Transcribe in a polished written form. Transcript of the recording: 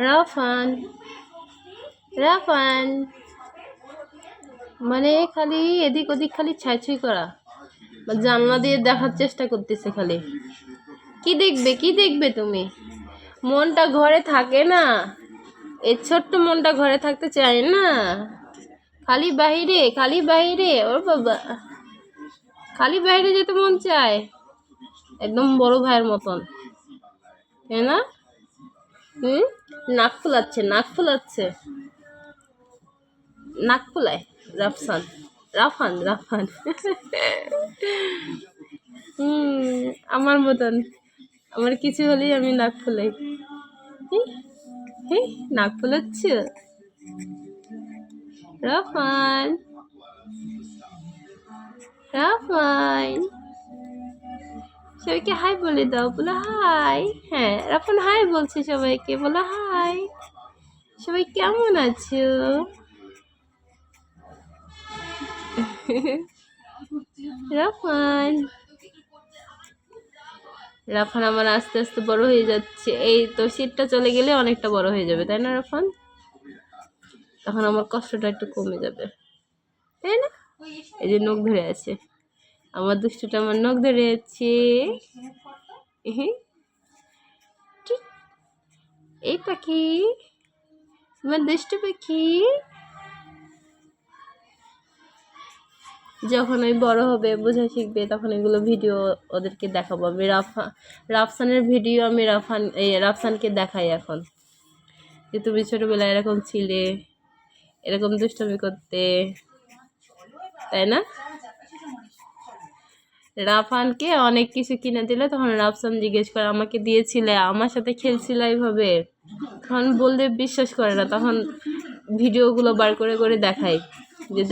রাফান রাফান মানে খালি এদিক ওদিক খালি ছাইছুই করা, জানলা দিয়ে দেখার চেষ্টা করতেছে খালি। কি দেখবে তুমি? মনটা ঘরে থাকে না, এই ছোট্ট মনটা ঘরে থাকতে চায় না, খালি বাহিরে। ওর বাবা, খালি বাইরে যেতে মন চায়, একদম বড় ভাইয়ের মতন, তাই না? নাক ফুলাচ্ছে নাক ফুলায় রাফান আমার মতন, আমার কিছু হলেই আমি নাক ফুলাই। নাক ফুলাচ্ছ রাফান? সবাইকে হাই বলে দাও, বলো হাই। হ্যাঁ, রাফান হাই বলছে সবাইকে, বলো হাই। সবাই কেমন আছো? রাফান আমার আস্তে আস্তে বড় হয়ে যাচ্ছে, এই তো শীতটা চলে গেলে অনেকটা বড় হয়ে যাবে, তাই না রাফান? তখন আমার কষ্টটা একটু কমে যাবে, তাই না? এই যে নখ ধরে আছে আমার দুষ্টুটা, আমার নখ ধরে আছে। এই পাখি, আমার দুষ্টু পাখি। যখন ওই বড় হবে, বোঝা শিখবে, তখন এগুলো ভিডিও ওদেরকে দেখাবো। আমি রাফসানের ভিডিও আমি রাফসানকে দেখাই এখন, যে তুমি ছোটবেলায় এরকম ছিলে, এরকম দুষ্টমি করতে, তাই না? রাফানকে অনেক কিছু কিনে দিলে তখন রাফসান জিজ্ঞেস করে, আমাকে দিয়েছিলে, আমার সাথে খেলছিলে এইভাবে? তখন বললে বিশ্বাস করে না, তখন ভিডিওগুলো বার করে দেখাই যে